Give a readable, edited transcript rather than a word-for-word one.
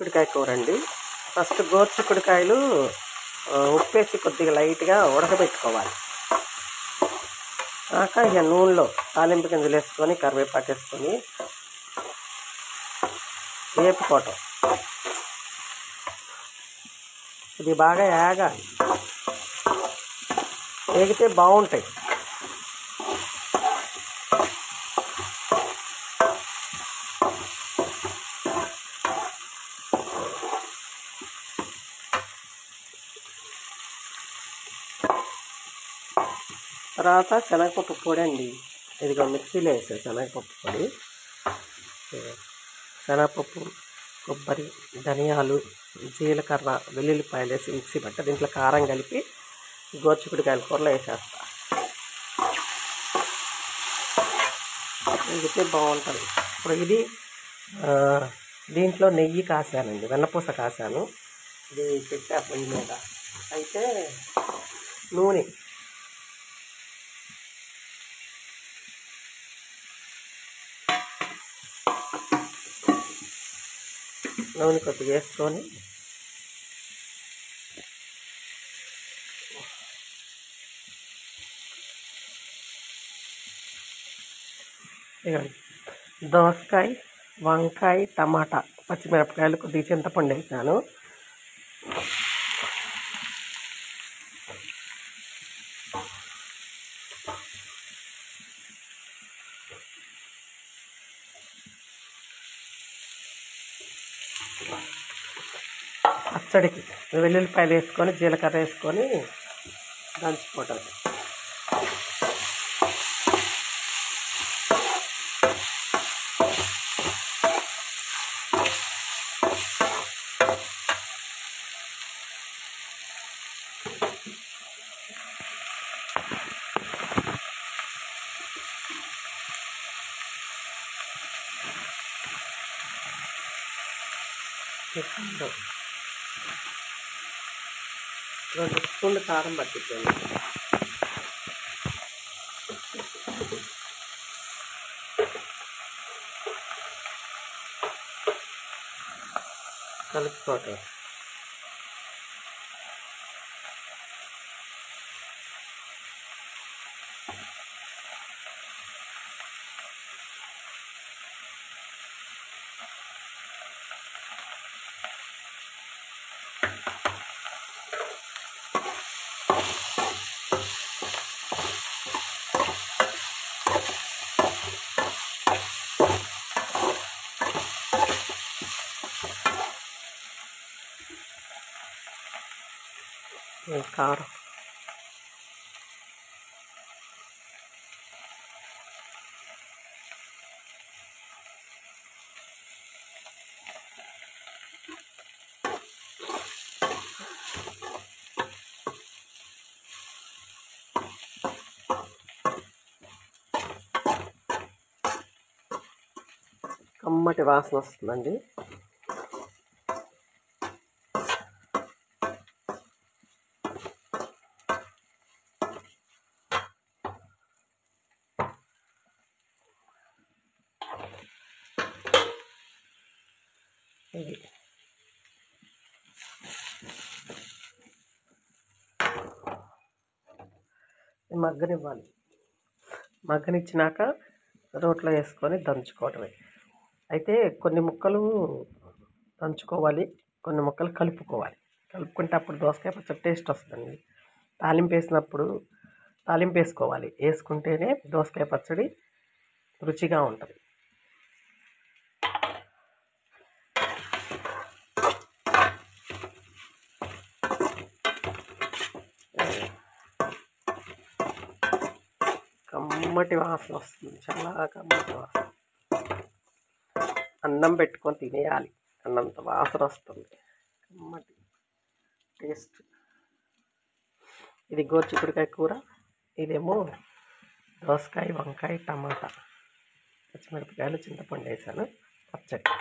చిక్కుడుకాయ కూర అండి. ఫస్ట్ గోరుచిక్కుడుకాయలు ఉప్పేసి కొద్దిగా లైట్గా ఉడకబెట్టుకోవాలి. ఇక నూనెలో తాలింపు గింజలు వేసుకొని కరివేపాకు వేసుకొని వేపుకోవటం. ఇది బాగా ఏగాలి, వేగితే బాగుంటాయి. తర్వాత శనగపప్పు పొడి అండి. ఇదిగో మిక్సీలో వేసాను శనగపప్పు పొడి. శనగపప్పు, కొబ్బరి, ధనియాలు, జీలకర్ర, వెల్లుల్లిపాయలు వేసి మిక్సీ పట్ట దీంట్లో కారం కలిపి గోరుచిక్కుడుకాయల కూరలో వేసేస్తా. వేగితే బాగుంటుంది. ఇప్పుడు ఇది దీంట్లో నెయ్యి కాసానండి, వెన్నపూస కాసాను. ఇది పెట్టా పొయ్యి మీద. అయితే నూనె కొద్దిగా వేసుకొని దోసకాయ, వంకాయ, టమాటా, పచ్చిమిరపకాయలు, కొద్దిగా చింతపండు వేసాను. పచ్చడికి వెల్లుల్లిపాయలు వేసుకొని జీలకర్ర వేసుకొని దంచుకోవటం. రెండు స్పూన్లు కారం పట్టించండి. కలుపుకోవటం. కారం కమ్మటి వాసన వస్తుందండి. ఇది మగ్గనివ్వాలి. మగ్గనిచ్చినాక రోట్లో వేసుకొని దంచుకోవటమే. అయితే కొన్ని ముక్కలు దంచుకోవాలి, కొన్ని ముక్కలు కలుపుకోవాలి. కలుపుకుంటే అప్పుడు దోసకాయ పచ్చడి టేస్ట్ వస్తుందండి. తాలింపు వేసుకోవాలి. వేసుకుంటేనే దోసకాయ పచ్చడి రుచిగా ఉంటుంది. కమ్మటి వాసన వస్తుంది, చాలా కమ్మటి వాసన. అన్నం పెట్టుకొని తినేయాలి, అన్నంత వాసన వస్తుంది, కమ్మటి టేస్ట్. ఇది గోరుచిక్కుడుకాయ కూర, ఇదేమో దోసకాయ, వంకాయ, టమాటా, పచ్చిమిరపకాయలు, చింతపండు వేసాను, పచ్చడి.